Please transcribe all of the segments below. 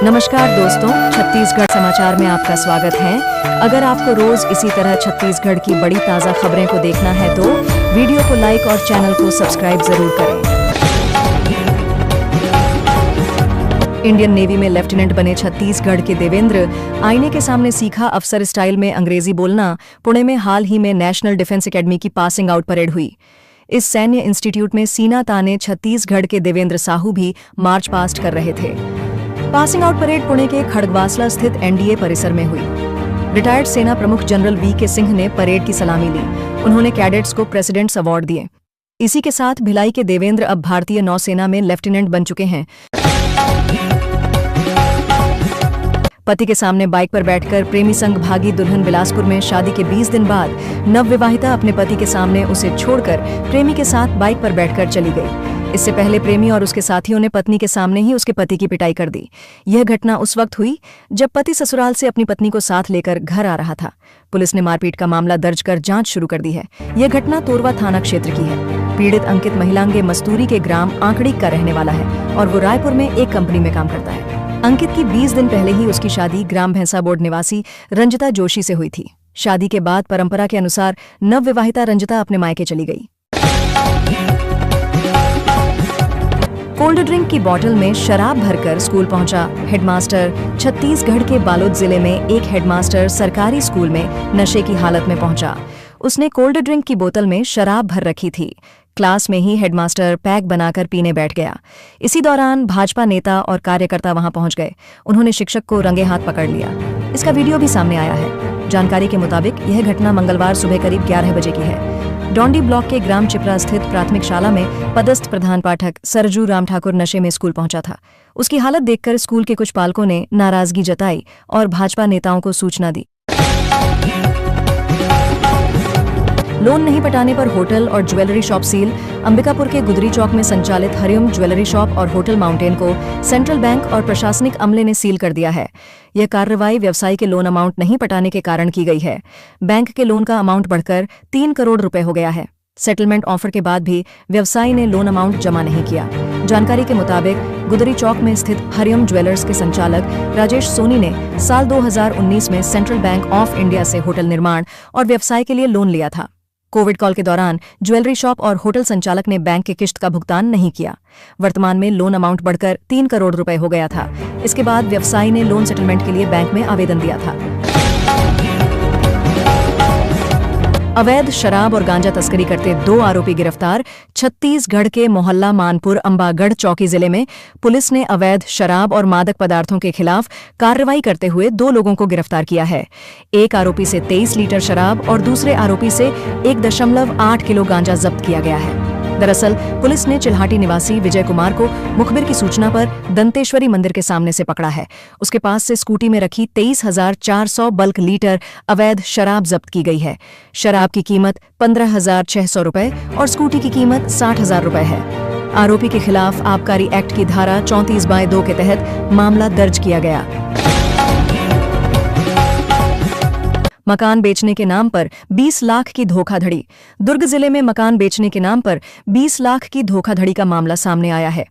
नमस्कार दोस्तों, छत्तीसगढ़ समाचार में आपका स्वागत है। अगर आपको रोज इसी तरह छत्तीसगढ़ की बड़ी ताज़ा खबरें को देखना है तो वीडियो को लाइक और चैनल को सब्सक्राइब जरूर करें। इंडियन नेवी में लेफ्टिनेंट बने छत्तीसगढ़ के देवेंद्र आईने के सामने सीखा अफसर स्टाइल में अंग्रेजी बोलना। पुणे में हाल ही में नेशनल डिफेंस एकेडमी की पासिंग आउट परेड हुई। इस सैन्य इंस्टीट्यूट में सीना ताने छत्तीसगढ़ के देवेंद्र साहू भी मार्च पास्ट कर रहे थे। पासिंग आउट परेड पुणे के खड़गवासला स्थित एनडीए परिसर में हुई। रिटायर्ड सेना प्रमुख जनरल वी.के. सिंह ने परेड की सलामी ली। उन्होंने कैडेट्स को प्रेसिडेंट्स अवार्ड दिए। इसी के साथ भिलाई के देवेंद्र अब भारतीय नौसेना में लेफ्टिनेंट बन चुके हैं। पति के सामने बाइक पर बैठकर प्रेमी संग भागी दुल्हन बिलासपुर में शादी के 20 दिन बाद नवविवाहिता अपने पति के सामने उसे छोड़कर प्रेमी के साथ बाइक पर बैठकर चली गई। इससे पहले प्रेमी और उसके साथियों ने पत्नी के सामने ही उसके पति की पिटाई कर दी। यह घटना उस वक्त हुई जब पति ससुराल से अपनी पत्नी को साथ लेकर घर आ रहा था। पुलिस ने मारपीट का मामला दर्ज कर जांच शुरू कर दी है। यह घटना तोरवा थाना क्षेत्र की है। पीड़ित अंकित महिलांगे मस्तूरी के ग्राम आंकड़ी का रहने वाला है और वो रायपुर में एक कंपनी में काम करता है। अंकित की 20 दिन पहले ही उसकी शादी ग्राम भैंसा बोर्ड निवासी रंजिता जोशी से हुई थी। शादी के बाद परंपरा के अनुसार नवविवाहिता रंजिता अपने मायके चली गई। कोल्ड ड्रिंक की बोतल में शराब भरकर स्कूल पहुंचा हेडमास्टर। छत्तीसगढ़ के बालोद जिले में एक हेडमास्टर सरकारी स्कूल में नशे की हालत में पहुंचा। उसने कोल्ड ड्रिंक की बोतल में शराब भर रखी थी। क्लास में ही हेडमास्टर पैक बनाकर पीने बैठ गया। इसी दौरान भाजपा नेता और कार्यकर्ता वहां पहुंच गए। उन्होंने शिक्षक को रंगे हाथ पकड़ लिया। इसका वीडियो भी सामने आया है। जानकारी के मुताबिक यह घटना मंगलवार सुबह करीब 11 बजे की है। डोंडी ब्लॉक के ग्राम चिपरा स्थित प्राथमिक शाला में पदस्थ प्रधान पाठक सरजू राम ठाकुर नशे में स्कूल पहुंचा था। उसकी हालत देखकर स्कूल के कुछ पालकों ने नाराजगी जताई और भाजपा नेताओं को सूचना दी। लोन नहीं पटाने पर होटल और ज्वेलरी शॉप सील। अंबिकापुर के गुदरी चौक में संचालित हरिओम ज्वेलरी शॉप और होटल माउंटेन को सेंट्रल बैंक और प्रशासनिक अमले ने सील कर दिया है। यह कार्रवाई व्यवसायी के लोन अमाउंट नहीं पटाने के कारण की गई है। बैंक के लोन का अमाउंट बढ़कर 3 करोड़ रुपए हो गया है। सेटलमेंट ऑफर के बाद भी व्यवसायी ने लोन अमाउंट जमा नहीं किया। जानकारी के मुताबिक गुदरी चौक में स्थित हरिओम ज्वेलर्स के संचालक राजेश सोनी ने साल 2019 में सेंट्रल बैंक ऑफ इंडिया से होटल निर्माण और व्यवसाय के लिए लोन लिया था। कोविड काल के दौरान ज्वेलरी शॉप और होटल संचालक ने बैंक के किश्त का भुगतान नहीं किया। वर्तमान में लोन अमाउंट बढ़कर 3 करोड़ रुपए हो गया था। इसके बाद व्यवसायी ने लोन सेटलमेंट के लिए बैंक में आवेदन दिया था। अवैध शराब और गांजा तस्करी करते 2 आरोपी गिरफ्तार। छत्तीसगढ़ के मोहल्ला मानपुर अंबागढ़ चौकी जिले में पुलिस ने अवैध शराब और मादक पदार्थों के खिलाफ कार्रवाई करते हुए 2 लोगों को गिरफ्तार किया है। एक आरोपी से 23 लीटर शराब और दूसरे आरोपी से 1.8 किलो गांजा जब्त किया गया है। दरअसल पुलिस ने चिल्हाटी निवासी विजय कुमार को मुखबिर की सूचना पर दंतेश्वरी मंदिर के सामने से पकड़ा है। उसके पास से स्कूटी में रखी 23,400 बल्क लीटर अवैध शराब जब्त की गई है। शराब की कीमत 15,600 रुपए और स्कूटी की कीमत 60,000 रुपए है। आरोपी के खिलाफ आबकारी एक्ट की धारा 34/2 के तहत मामला दर्ज किया गया। मकान बेचने के नाम पर 20 लाख की धोखाधड़ी। दुर्ग जिले में मकान बेचने के नाम पर 20 लाख की धोखाधड़ी का मामला सामने आया है।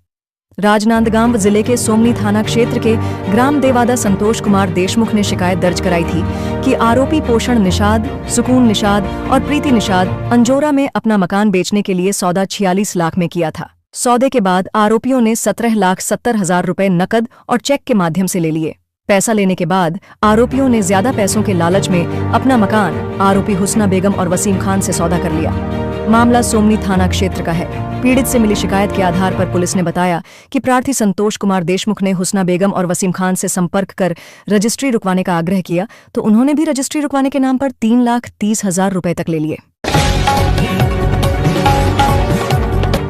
राजनांदगांव जिले के सोमनी थाना क्षेत्र के ग्राम देवादा संतोष कुमार देशमुख ने शिकायत दर्ज कराई थी कि आरोपी पोषण निषाद, सुकून निषाद और प्रीति निषाद अंजोरा में अपना मकान बेचने के लिए सौदा 46 लाख में किया था। सौदे के बाद आरोपियों ने 17,70,000 रुपए नकद और चेक के माध्यम से ले लिए। पैसा लेने के बाद आरोपियों ने ज्यादा पैसों के लालच में अपना मकान आरोपी हुस्ना बेगम और वसीम खान से सौदा कर लिया। मामला सोमनी थाना क्षेत्र का है। पीड़ित से मिली शिकायत के आधार पर पुलिस ने बताया कि प्रार्थी संतोष कुमार देशमुख ने हुस्ना बेगम और वसीम खान से संपर्क कर रजिस्ट्री रुकवाने का आग्रह किया तो उन्होंने भी रजिस्ट्री रुकवाने के नाम पर 3,30,000 रुपए तक ले लिए।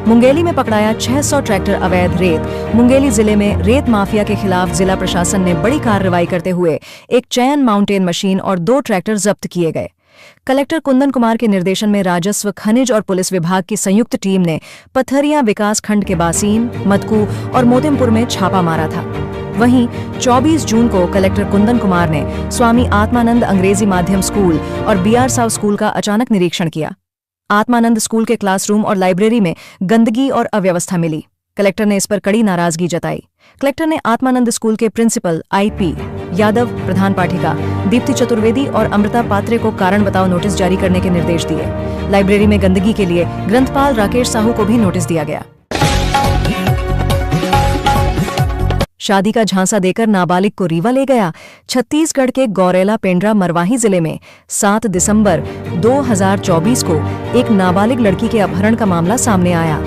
मुंगेली में पकड़ाया 600 ट्रैक्टर अवैध रेत। मुंगेली जिले में रेत माफिया के खिलाफ जिला प्रशासन ने बड़ी कार्रवाई करते हुए एक चैन माउंटेन मशीन और 2 ट्रैक्टर जब्त किए गए। कलेक्टर कुंदन कुमार के निर्देशन में राजस्व, खनिज और पुलिस विभाग की संयुक्त टीम ने पथरिया विकास खंड के बासीन, मतकू और मोतिमपुर में छापा मारा था। वहीं 24 जून को कलेक्टर कुंदन कुमार ने स्वामी आत्मानंद अंग्रेजी माध्यम स्कूल और BR साव स्कूल का अचानक निरीक्षण किया। आत्मानंद स्कूल के क्लासरूम और लाइब्रेरी में गंदगी और अव्यवस्था मिली। कलेक्टर ने इस पर कड़ी नाराजगी जताई। कलेक्टर ने आत्मानंद स्कूल के प्रिंसिपल IP यादव, प्रधान पाठिका दीप्ति चतुर्वेदी और अमृता पात्रे को कारण बताओ नोटिस जारी करने के निर्देश दिए। लाइब्रेरी में गंदगी के लिए ग्रंथपाल राकेश साहू को भी नोटिस दिया गया। शादी का झांसा देकर नाबालिग को रीवा ले गया। छत्तीसगढ़ के गौरेला पेंड्रा मरवाही जिले में 7 दिसंबर 2024 को एक नाबालिग लड़की के अपहरण का मामला सामने आया।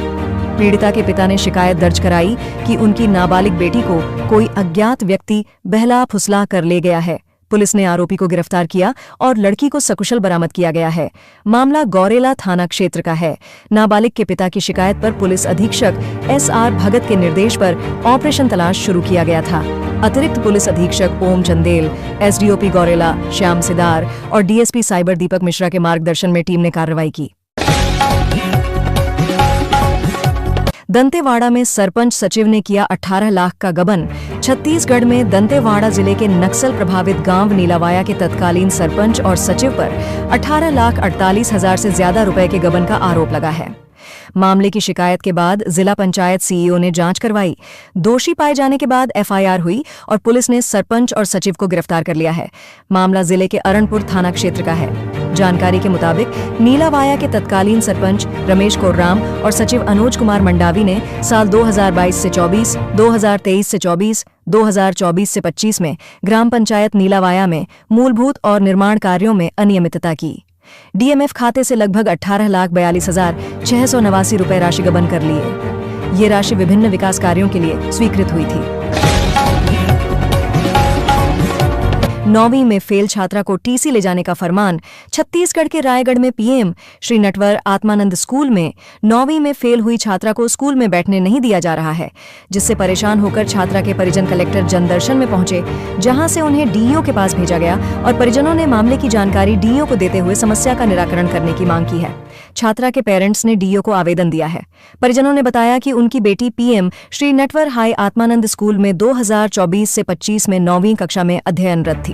पीड़िता के पिता ने शिकायत दर्ज कराई कि उनकी नाबालिग बेटी को कोई अज्ञात व्यक्ति बहला फुसला कर ले गया है। पुलिस ने आरोपी को गिरफ्तार किया और लड़की को सकुशल बरामद किया गया है। मामला गौरेला थाना क्षेत्र का है। नाबालिग के पिता की शिकायत पर पुलिस अधीक्षक SR भगत के निर्देश पर ऑपरेशन तलाश शुरू किया गया था। अतिरिक्त पुलिस अधीक्षक ओम चंदेल, SDOP गौरेला श्याम सिदार और DSP साइबर दीपक मिश्रा के मार्गदर्शन में टीम ने कार्रवाई की। दंतेवाड़ा में सरपंच सचिव ने किया 18 लाख का गबन। छत्तीसगढ़ में दंतेवाड़ा जिले के नक्सल प्रभावित गांव नीलावाया के तत्कालीन सरपंच और सचिव पर 18,48,000 से ज्यादा रुपए के गबन का आरोप लगा है। मामले की शिकायत के बाद जिला पंचायत CEO ने जांच करवाई। दोषी पाए जाने के बाद FIR हुई और पुलिस ने सरपंच और सचिव को गिरफ्तार कर लिया है। मामला जिले के अरणपुर थाना क्षेत्र का है। जानकारी के मुताबिक नीलावाया के तत्कालीन सरपंच रमेश कोर्राम और सचिव अनुज कुमार मंडावी ने साल 2022 से 24, 2023 से 24, 2024 से 25 में ग्राम पंचायत नीलावाया में मूलभूत और निर्माण कार्यों में अनियमितता की। DMF खाते से लगभग 18,42,689 रुपए राशि गबन कर लिए। ये राशि विभिन्न विकास कार्यों के लिए स्वीकृत हुई थी। 9वीं में फेल छात्रा को TC ले जाने का फरमान। छत्तीसगढ़ के रायगढ़ में PM श्री नटवर आत्मानंद स्कूल में 9वीं में फेल हुई छात्रा को स्कूल में बैठने नहीं दिया जा रहा है, जिससे परेशान होकर छात्रा के परिजन कलेक्टर जनदर्शन में पहुंचे, जहां से उन्हें DEO के पास भेजा गया और परिजनों ने मामले की जानकारी DEO को देते हुए समस्या का निराकरण करने की मांग की है। छात्रा के पेरेंट्स ने DEO को आवेदन दिया है। परिजनों ने बताया कि उनकी बेटी PM Shri Natwar high Atmanand school में 2024 से 25 में 9वीं कक्षा में अध्ययनरत थी,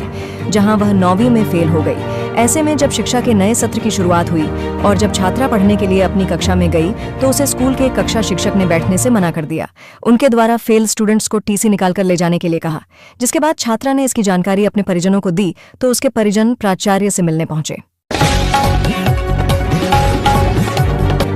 जहां वह 9वीं में फेल हो गई। ऐसे में जब शिक्षा के नए सत्र की शुरुआत हुई और जब छात्रा पढ़ने के लिए अपनी कक्षा में गई तो उसे स्कूल के कक्षा शिक्षक ने बैठने से मना कर दिया। उनके द्वारा फेल स्टूडेंट्स को TC निकालकर ले जाने के लिए कहा, जिसके बाद छात्रा ने इसकी जानकारी अपने परिजनों को दी तो उसके परिजन प्राचार्य से मिलने पहुंचे।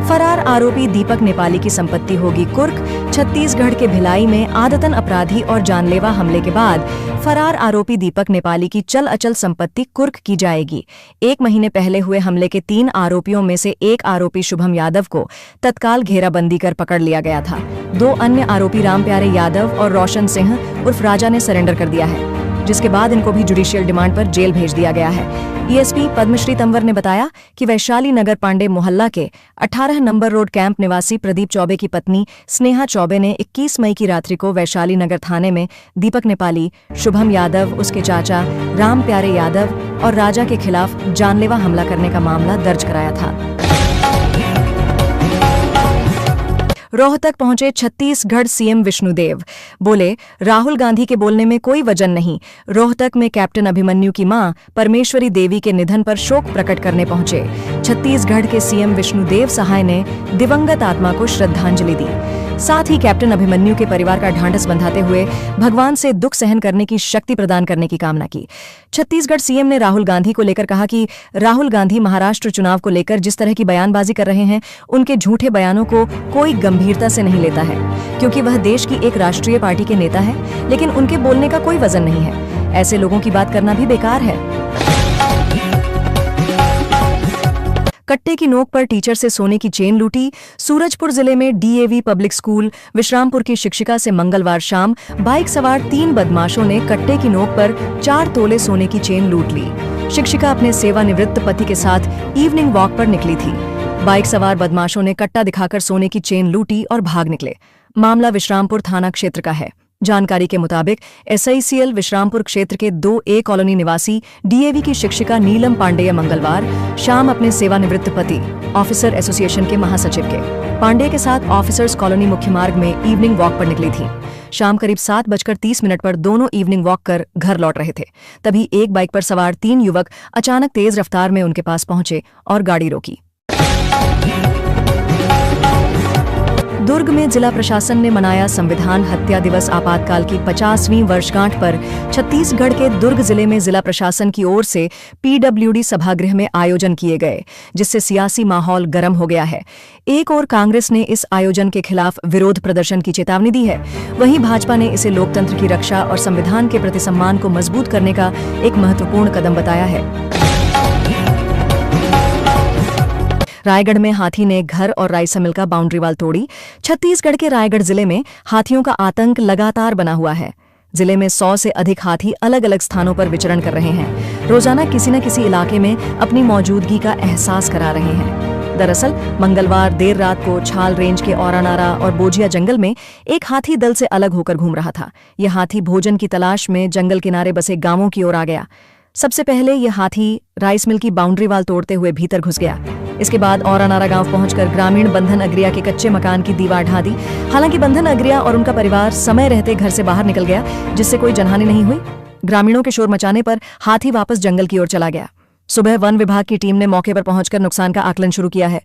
फरार आरोपी दीपक नेपाली की संपत्ति होगी कुर्क। छत्तीसगढ़ के भिलाई में आदतन अपराधी और जानलेवा हमले के बाद फरार आरोपी दीपक नेपाली की चल अचल संपत्ति कुर्क की जाएगी। 1 महीने पहले हुए हमले के 3 आरोपियों में से एक आरोपी शुभम यादव को तत्काल घेराबंदी कर पकड़ लिया गया था। 2 अन्य आरोपी रामप्यारे यादव और रोशन सिंह उर्फ राजा ने सरेंडर कर दिया है, जिसके बाद इनको भी जुडिशियल डिमांड पर जेल भेज दिया गया है। ESP पद्मश्री तंवर ने बताया कि वैशाली नगर पांडे मोहल्ला के 18 नंबर रोड कैंप निवासी प्रदीप चौबे की पत्नी स्नेहा चौबे ने 21 मई की रात्रि को वैशाली नगर थाने में दीपक नेपाली, शुभम यादव, उसके चाचा रामप्यारे यादव और राजा के खिलाफ जानलेवा हमला करने का मामला दर्ज कराया था। रोहतक पहुंचे छत्तीसगढ़ CM विष्णुदेव। बोले, राहुल गांधी के बोलने में कोई वजन नहीं। रोहतक में कैप्टन अभिमन्यु की मां परमेश्वरी देवी के निधन पर शोक प्रकट करने पहुंचे। छत्तीसगढ़ के CM विष्णुदेव सहाय ने दिवंगत आत्मा को श्रद्धांजलि दी। साथ ही कैप्टन अभिमन्यु के परिवार का ढांढस बंधाते हुए भगवान से दुख सहन करने की शक्ति प्रदान करने की कामना की। छत्तीसगढ़ CM ने राहुल गांधी को लेकर कहा कि राहुल गांधी महाराष्ट्र चुनाव को लेकर जिस तरह की बयानबाजी कर रहे हैं, उनके झूठे बयानों को कोई गंभीरता से नहीं लेता है, क्योंकि वह देश की एक राष्ट्रीय पार्टी के नेता है, लेकिन उनके बोलने का कोई वजन नहीं है। ऐसे लोगों की बात करना भी बेकार है। कट्टे की नोक पर टीचर से सोने की चेन लूटी। सूरजपुर जिले में DAV पब्लिक स्कूल विश्रामपुर की शिक्षिका से मंगलवार शाम बाइक सवार 3 बदमाशों ने कट्टे की नोक पर 4 तोले सोने की चेन लूट ली। शिक्षिका अपने सेवानिवृत्त पति के साथ इवनिंग वॉक पर निकली थी। बाइक सवार बदमाशों ने कट्टा दिखाकर सोने की चेन लूटी और भाग निकले। मामला विश्रामपुर थाना क्षेत्र का है। जानकारी के मुताबिक SICL विश्रामपुर क्षेत्र के 2A कॉलोनी निवासी DAV की शिक्षिका नीलम पांडेय मंगलवार शाम अपने सेवानिवृत्त पति ऑफिसर एसोसिएशन के महासचिव के पांडेय के साथ ऑफिसर्स कॉलोनी मुख्य मार्ग में इवनिंग वॉक पर निकली थी। शाम करीब 7:30 पर दोनों इवनिंग वॉक कर घर लौट रहे थे। तभी एक बाइक पर सवार 3 युवक अचानक तेज रफ्तार में उनके पास पहुंचे और गाड़ी रोकी। दुर्ग में जिला प्रशासन ने मनाया संविधान हत्या दिवस। आपातकाल की 50वीं वर्षगांठ पर छत्तीसगढ़ के दुर्ग जिले में जिला प्रशासन की ओर से पीडब्ल्यूडी सभागृह में आयोजन किए गए, जिससे सियासी माहौल गर्म हो गया है। एक ओर कांग्रेस ने इस आयोजन के खिलाफ विरोध प्रदर्शन की चेतावनी दी है, वहीं भाजपा ने इसे लोकतंत्र की रक्षा और संविधान के प्रति सम्मान को मजबूत करने का एक महत्वपूर्ण कदम बताया है। रायगढ़ में हाथी ने घर और राइस मिल का बाउंड्री वाल तोड़ी। छत्तीसगढ़ के रायगढ़ जिले में हाथियों का आतंक लगातार बना हुआ है। जिले में 100 से अधिक हाथी अलग अलग स्थानों पर विचरण कर रहे हैं, रोजाना किसी न किसी इलाके में अपनी मौजूदगी का एहसास करा रहे हैं। दरअसल मंगलवार देर रात को छाल रेंज के औरानारा और बोजिया जंगल में एक हाथी दल से अलग होकर घूम रहा था। यह हाथी भोजन की तलाश में जंगल किनारे बसे गांवों की ओर आ गया। सबसे पहले यह हाथी राइस मिल की बाउंड्री वाल तोड़ते हुए भीतर घुस गया। इसके बाद औरानारा गांव पहुंचकर ग्रामीण बंधन अग्रिया के कच्चे मकान की दीवार ढा दी। हालांकि बंधन अग्रिया और उनका परिवार समय रहते घर से बाहर निकल गया, जिससे कोई जनहानि नहीं हुई। ग्रामीणों के शोर मचाने पर हाथी वापस जंगल की ओर चला गया। सुबह वन विभाग की टीम ने मौके पर पहुंचकर नुकसान का आकलन शुरू किया है।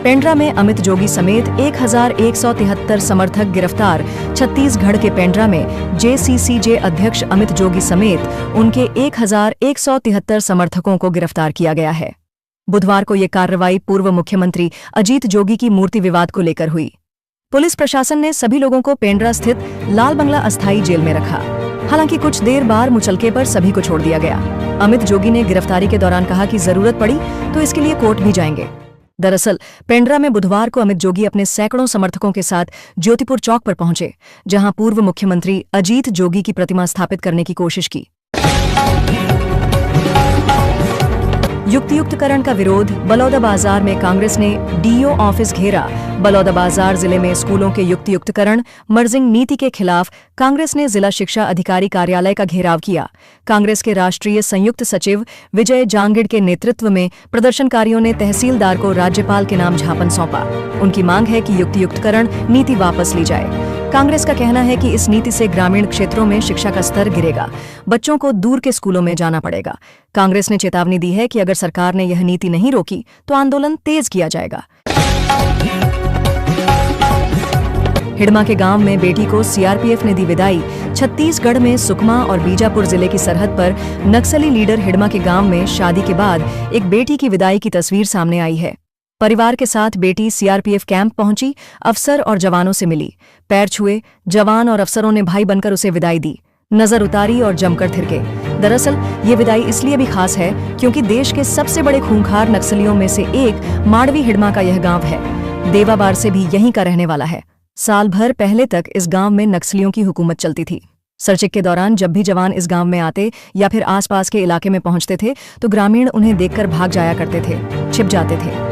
पेंड्रा में अमित जोगी समेत 1173 समर्थक गिरफ्तार। छत्तीसगढ़ के पेंड्रा में जेसीसीजे अध्यक्ष अमित जोगी समेत उनके 1173 समर्थकों को गिरफ्तार किया गया है। बुधवार को ये कार्रवाई पूर्व मुख्यमंत्री अजीत जोगी की मूर्ति विवाद को लेकर हुई। पुलिस प्रशासन ने सभी लोगों को पेंड्रा स्थित लाल बंगला अस्थायी जेल में रखा। हालांकि कुछ देर बाद मुचलके पर सभी को छोड़ दिया गया। अमित जोगी ने गिरफ्तारी के दौरान कहा कि जरूरत पड़ी तो इसके लिए कोर्ट भी जाएंगे। दरअसल पेंड्रा में बुधवार को अमित जोगी अपने सैकड़ों समर्थकों के साथ ज्योतिपुर चौक पर पहुंचे, जहां पूर्व मुख्यमंत्री अजीत जोगी की प्रतिमा स्थापित करने की कोशिश की। युक्तियुक्तकरण का विरोध। बलौदाबाजार में कांग्रेस ने डीओ ऑफिस घेरा। बलौदाबाजार जिले में स्कूलों के युक्तियुक्तकरण मर्जिंग नीति के खिलाफ कांग्रेस ने जिला शिक्षा अधिकारी कार्यालय का घेराव किया। कांग्रेस के राष्ट्रीय संयुक्त सचिव विजय जांगिड़ के नेतृत्व में प्रदर्शनकारियों ने तहसीलदार को राज्यपाल के नाम ज्ञापन सौंपा। उनकी मांग है कि युक्तियुक्तकरण नीति वापस ली जाए। कांग्रेस का कहना है कि इस नीति से ग्रामीण क्षेत्रों में शिक्षा का स्तर गिरेगा, बच्चों को दूर के स्कूलों में जाना पड़ेगा। कांग्रेस ने चेतावनी दी है कि अगर सरकार ने यह नीति नहीं रोकी तो आंदोलन तेज किया जाएगा। हिडमा के गांव में बेटी को सीआरपीएफ ने दी विदाई। छत्तीसगढ़ में सुकमा और बीजापुर जिले की सरहद पर नक्सली लीडर हिडमा के गांव में शादी के बाद एक बेटी की विदाई की तस्वीर सामने आई है। परिवार के साथ बेटी सीआरपीएफ कैंप पहुंची, अफसर और जवानों से मिली, पैर छुए। जवान और अफसरों ने भाई बनकर उसे विदाई दी, नजर उतारी और जमकर थिरके। दरअसल ये विदाई इसलिए भी खास है क्योंकि देश के सबसे बड़े खूंखार नक्सलियों में से एक माड़वी हिडमा का यह गांव है। देवाबार से भी यहीं का रहने वाला है। साल भर पहले तक इस गांव में नक्सलियों की हुकूमत चलती थी। सर्चिक के दौरान जब भी जवान इस गांव में आते या फिर आसपास के इलाके में पहुंचते थे तो ग्रामीण उन्हें देखकर भाग जाया करते थे, छिप जाते थे।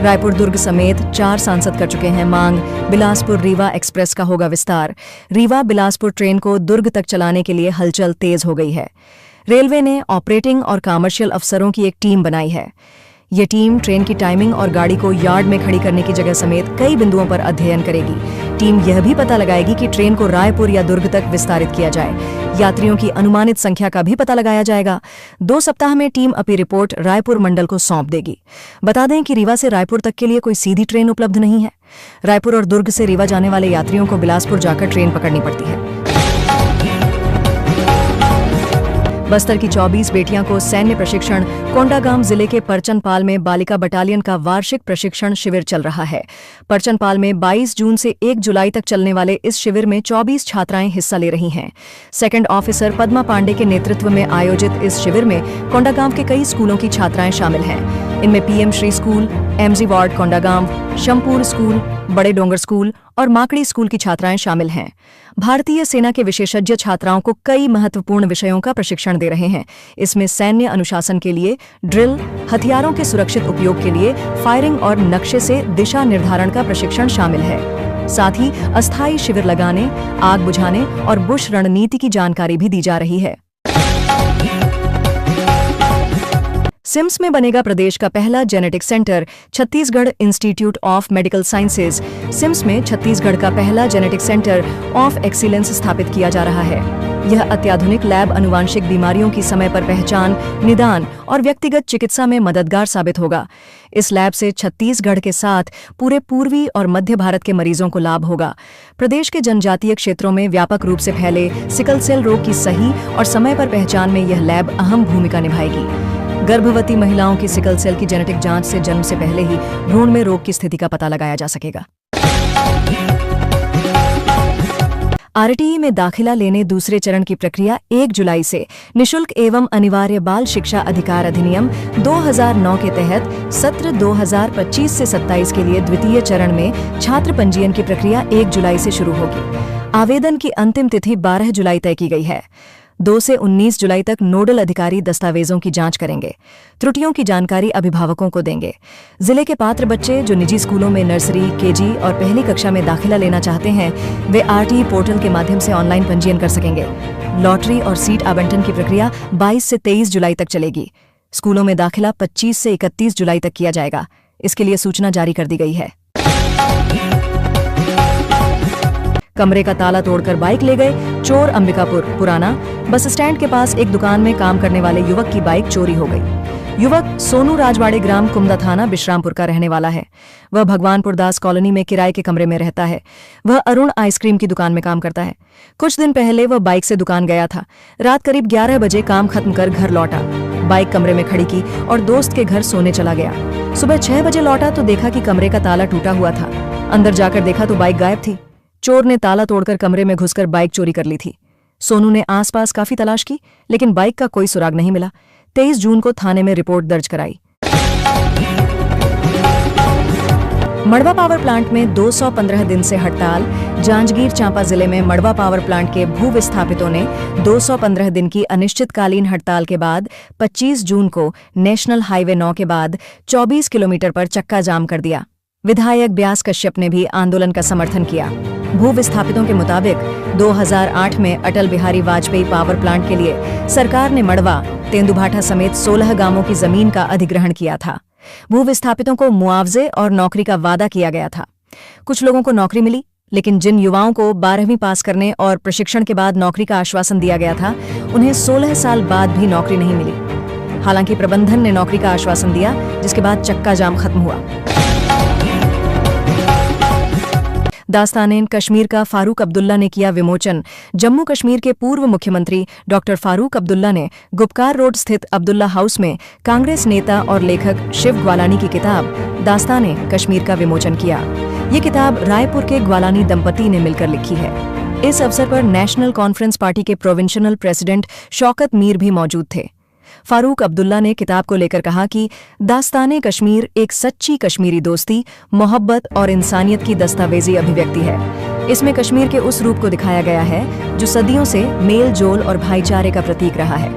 रायपुर दुर्ग समेत 4 सांसद कर चुके हैं मांग। बिलासपुर रीवा एक्सप्रेस का होगा विस्तार। रीवा बिलासपुर ट्रेन को दुर्ग तक चलाने के लिए हलचल तेज हो गई है। रेलवे ने ऑपरेटिंग और कमर्शियल अफसरों की एक टीम बनाई है। ये टीम ट्रेन की टाइमिंग और गाड़ी को यार्ड में खड़ी करने की जगह समेत कई बिंदुओं पर अध्ययन करेगी। टीम यह भी पता लगाएगी कि ट्रेन को रायपुर या दुर्ग तक विस्तारित किया जाए। यात्रियों की अनुमानित संख्या का भी पता लगाया जाएगा। 2 सप्ताह में टीम अपनी रिपोर्ट रायपुर मंडल को सौंप देगी। बता दें कि रीवा से रायपुर तक के लिए कोई सीधी ट्रेन उपलब्ध नहीं है। रायपुर और दुर्ग से रीवा जाने वाले यात्रियों को बिलासपुर जाकर ट्रेन पकड़नी पड़ती है। बस्तर की 24 बेटियां को सैन्य प्रशिक्षण। कोंडागांव जिले के परचनपाल में बालिका बटालियन का वार्षिक प्रशिक्षण शिविर चल रहा है। परचनपाल में 22 जून से 1 जुलाई तक चलने वाले इस शिविर में 24 छात्राएं हिस्सा ले रही हैं। सेकंड ऑफिसर पद्मा पांडे के नेतृत्व में आयोजित इस शिविर में कोंडागांव के कई स्कूलों की छात्राएं शामिल हैं। इनमें PM Shri school, MG ward Kondagaon, Shampur school, Bade Dongar school और माकड़ी स्कूल की छात्राएं शामिल हैं। भारतीय सेना के विशेषज्ञ छात्राओं को कई महत्वपूर्ण विषयों का प्रशिक्षण दे रहे हैं। इसमें सैन्य अनुशासन के लिए ड्रिल, हथियारों के सुरक्षित उपयोग के लिए फायरिंग और नक्शे से दिशा निर्धारण का प्रशिक्षण शामिल है। साथ ही अस्थायी शिविर लगाने, आग बुझाने और बुश रणनीति की जानकारी भी दी जा रही है। सिम्स में बनेगा प्रदेश का पहला genetic center. Chhattisgarh institute of medical sciences CIMS में छत्तीसगढ़ का पहला जेनेटिक सेंटर ऑफ एक्सीलेंस स्थापित किया जा रहा है। यह अत्याधुनिक लैब आनुवांशिक बीमारियों की समय पर पहचान, निदान और व्यक्तिगत चिकित्सा में मददगार साबित होगा। इस लैब से छत्तीसगढ़ के साथ पूरे पूर्वी और मध्य भारत के मरीजों को लाभ होगा। प्रदेश के जनजातीय क्षेत्रों में व्यापक रूप से फैले सिकल सेल रोग की सही और समय पर पहचान में यह लैब अहम भूमिका निभाएगी। गर्भवती महिलाओं की सिकल सेल की जेनेटिक जांच से जन्म से पहले ही भ्रूण में रोग की स्थिति का पता लगाया जा सकेगा। आरटीई में दाखिला लेने दूसरे चरण की प्रक्रिया 1 जुलाई से निशुल्क एवं अनिवार्य बाल शिक्षा अधिकार अधिनियम 2009 के तहत सत्र 2025 से 27 के लिए द्वितीय चरण में छात्र पंजीयन की प्रक्रिया 1 जुलाई से शुरू होगी। आवेदन की अंतिम तिथि 12 जुलाई तय की गई है। 2 से 19 जुलाई तक नोडल अधिकारी दस्तावेजों की जांच करेंगे। त्रुटियों की जानकारी अभिभावकों को देंगे। जिले के पात्र बच्चे जो निजी स्कूलों में नर्सरी, केजी और पहली कक्षा में दाखिला लेना चाहते हैं, वे आरटीई पोर्टल के माध्यम से ऑनलाइन पंजीयन कर सकेंगे। लॉटरी और सीट आवंटन की प्रक्रिया 22 से 23 जुलाई तक चलेगी। स्कूलों में दाखिला 25 से 31 जुलाई तक किया जाएगा। इसके लिए सूचना जारी कर दी गई है। कमरे का ताला तोड़कर बाइक ले गए चोर। अंबिकापुर पुराना बस स्टैंड के पास एक दुकान में काम करने वाले युवक की बाइक चोरी हो गई। युवक सोनू राजवाड़े ग्राम कुमदा थाना बिश्रामपुर का रहने वाला है। वह भगवानपुर दास कॉलोनी में किराए के कमरे में रहता है। वह अरुण आइसक्रीम की दुकान में काम करता है। कुछ दिन पहले वह बाइक से दुकान गया था। रात करीब 11 बजे काम खत्म कर घर लौटा। बाइक कमरे में खड़ी की और दोस्त के घर सोने चला गया। सुबह 6 बजे लौटा तो देखा कि कमरे का ताला टूटा हुआ था। अंदर जाकर देखा तो बाइक गायब थी। चोर ने ताला तोड़कर कमरे में घुसकर बाइक चोरी कर ली थी। सोनू ने आसपास काफी तलाश की, लेकिन बाइक का कोई सुराग नहीं मिला। 23 जून को थाने में रिपोर्ट दर्ज कराई। मड़वा पावर प्लांट में 215 दिन से हड़ताल। जांजगीर चांपा जिले में मड़वा पावर प्लांट के भू विस्थापितों ने 215 दिन की अनिश्चितकालीन हड़ताल के बाद 25 जून को नेशनल हाईवे 9 के बाद 24 किलोमीटर पर चक्का जाम कर दिया। विधायक ब्यास कश्यप ने भी आंदोलन का समर्थन किया। भू विस्थापितों के मुताबिक 2008 में अटल बिहारी वाजपेयी पावर प्लांट के लिए सरकार ने मड़वा, तेंदुभाठा समेत 16 गांवों की जमीन का अधिग्रहण किया था। भू विस्थापितों को मुआवजे और नौकरी का वादा किया गया था। कुछ लोगों को नौकरी मिली, लेकिन जिन युवाओं को 12वीं पास करने और प्रशिक्षण के बाद नौकरी का आश्वासन दिया गया था, उन्हें 16 साल बाद भी नौकरी नहीं मिली। हालांकि प्रबंधन ने नौकरी का आश्वासन दिया, जिसके बाद चक्का जाम खत्म हुआ। दास्तान कश्मीर का फारूक अब्दुल्ला ने किया विमोचन। जम्मू कश्मीर के पूर्व मुख्यमंत्री डॉक्टर फारूक अब्दुल्ला ने गुपकार रोड स्थित अब्दुल्ला हाउस में कांग्रेस नेता और लेखक शिव ग्वालानी की किताब दास्तान कश्मीर का विमोचन किया। ये किताब रायपुर के ग्वालानी दंपति ने मिलकर लिखी है। इस अवसर पर नेशनल कॉन्फ्रेंस पार्टी के प्रोविंशनल प्रेसिडेंट शौकत मीर भी मौजूद थे। फारूक अब्दुल्ला ने किताब को लेकर कहा कि दास्तान कश्मीर एक सच्ची कश्मीरी दोस्ती, मोहब्बत और इंसानियत की दस्तावेजी अभिव्यक्ति है। इसमें कश्मीर के उस रूप को दिखाया गया है जो सदियों से मेल जोल और भाईचारे का प्रतीक रहा है।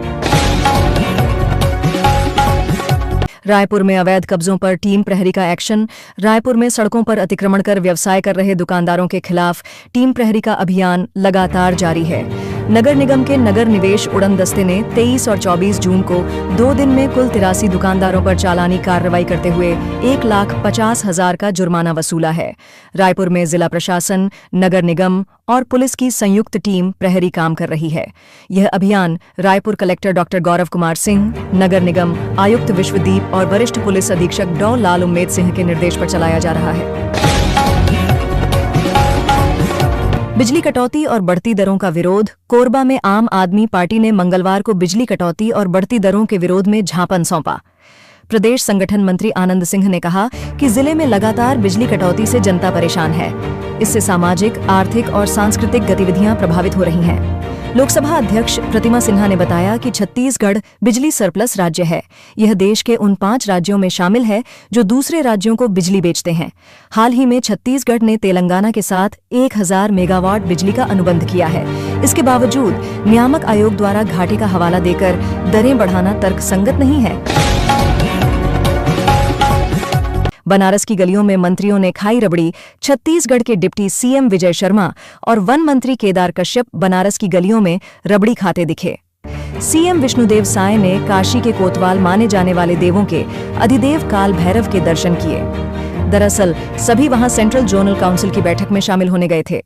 रायपुर में अवैध कब्जों पर टीम प्रहरी का एक्शन। रायपुर में सड़कों पर अतिक्रमण कर व्यवसाय कर रहे दुकानदारों के खिलाफ टीम प्रहरी का अभियान लगातार जारी है। नगर निगम के नगर निवेश उड़न दस्ते ने 23 और 24 जून को 2 दिन में कुल 83 दुकानदारों पर चालानी कार्रवाई करते हुए 1,50,000 का जुर्माना वसूला है। रायपुर में जिला प्रशासन, नगर निगम और पुलिस की संयुक्त टीम प्रहरी काम कर रही है। यह अभियान रायपुर कलेक्टर डॉक्टर गौरव कुमार सिंह, नगर निगम आयुक्त विश्वदीप और वरिष्ठ पुलिस अधीक्षक डॉ लाल उम्मेद सिंह के निर्देश पर चलाया जा रहा है। बिजली कटौती और बढ़ती दरों का विरोध। कोरबा में आम आदमी पार्टी ने मंगलवार को बिजली कटौती और बढ़ती दरों के विरोध में ज्ञापन सौंपा। प्रदेश संगठन मंत्री आनंद सिंह ने कहा कि जिले में लगातार बिजली कटौती से जनता परेशान है। इससे सामाजिक, आर्थिक और सांस्कृतिक गतिविधियां प्रभावित हो रही हैं। लोकसभा अध्यक्ष प्रतिमा सिन्हा ने बताया कि छत्तीसगढ़ बिजली सरप्लस राज्य है। यह देश के उन 5 राज्यों में शामिल है जो दूसरे राज्यों को बिजली बेचते हैं। हाल ही में छत्तीसगढ़ ने तेलंगाना के साथ 1000 मेगावाट बिजली का अनुबंध किया है। इसके बावजूद नियामक आयोग द्वारा घाटे का हवाला देकर दरें बढ़ाना तर्कसंगत नहीं है। बनारस की गलियों में मंत्रियों ने खाई रबड़ी। छत्तीसगढ़ के डिप्टी सीएम विजय शर्मा और वन मंत्री केदार कश्यप बनारस की गलियों में रबड़ी खाते दिखे। सीएम विष्णुदेव साय ने काशी के कोतवाल माने जाने वाले देवों के अधिदेव काल भैरव के दर्शन किए। दरअसल सभी वहां सेंट्रल जोनल काउंसिल की बैठक में शामिल होने गए थे।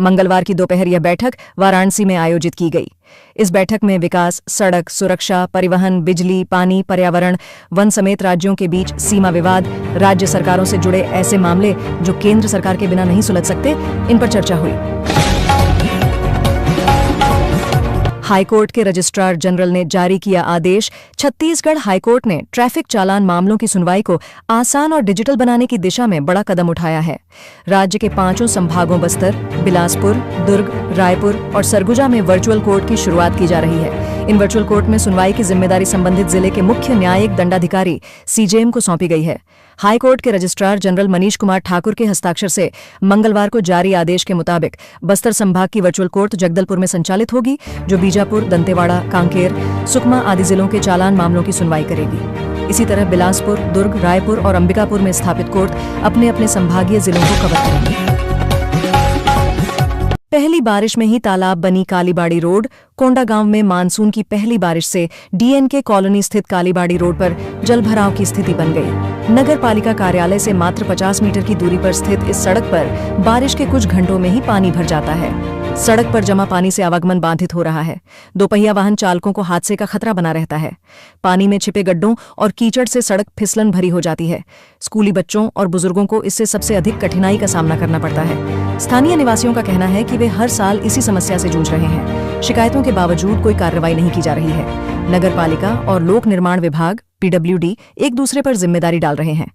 मंगलवार की दोपहर यह बैठक वाराणसी में आयोजित की गई। इस बैठक में विकास, सड़क, सुरक्षा, परिवहन, बिजली, पानी, पर्यावरण, वन समेत राज्यों के बीच सीमा विवाद, राज्य सरकारों से जुड़े ऐसे मामले जो केंद्र सरकार के बिना नहीं सुलझ सकते, इन पर चर्चा हुई। हाईकोर्ट के रजिस्ट्रार जनरल ने जारी किया आदेश। छत्तीसगढ़ हाईकोर्ट ने ट्रैफिक चालान मामलों की सुनवाई को आसान और डिजिटल बनाने की दिशा में बड़ा कदम उठाया है। राज्य के 5 संभागों बस्तर, बिलासपुर, दुर्ग, रायपुर और सरगुजा में वर्चुअल कोर्ट की शुरुआत की जा रही है। इन वर्चुअल कोर्ट में सुनवाई की जिम्मेदारी संबंधित जिले के मुख्य न्यायिक दंडाधिकारी सीजेएम को सौंपी गई है। हाईकोर्ट के रजिस्ट्रार जनरल मनीष कुमार ठाकुर के हस्ताक्षर से मंगलवार को जारी आदेश के मुताबिक बस्तर संभाग की वर्चुअल कोर्ट जगदलपुर में संचालित होगी, जो बीजापुर, दंतेवाड़ा, कांकेर, सुकमा आदि जिलों के चालान मामलों की सुनवाई करेगी। इसी तरह बिलासपुर, दुर्ग, रायपुर और अंबिकापुर में स्थापित कोर्ट अपने अपने संभागीय जिलों को कवर करेंगे। पहली बारिश में ही तालाब बनी कालीबाड़ी रोड। कोंडागांव में मानसून की पहली बारिश से डीएनके कॉलोनी स्थित कालीबाड़ी रोड पर जलभराव की स्थिति बन गई। नगर पालिका कार्यालय से मात्र 50 मीटर की दूरी पर स्थित इस सड़क पर बारिश के कुछ घंटों में ही पानी भर जाता है। सड़क पर जमा पानी से आवागमन बाधित हो रहा है। दोपहिया वाहन चालकों को हादसे का खतरा बना रहता है। पानी में छिपे गड्ढों और कीचड़ से सड़क फिसलन भरी हो जाती है। स्कूली बच्चों और बुजुर्गों को इससे सबसे अधिक कठिनाई का सामना करना पड़ता है। स्थानीय निवासियों का कहना है कि वे हर साल इसी समस्या से जूझ रहे हैं। शिकायतों के बावजूद कोई कार्रवाई नहीं की जा रही है। नगर पालिका और लोक निर्माण विभाग (पीडब्ल्यूडी) एक दूसरे पर जिम्मेदारी डाल रहे हैं।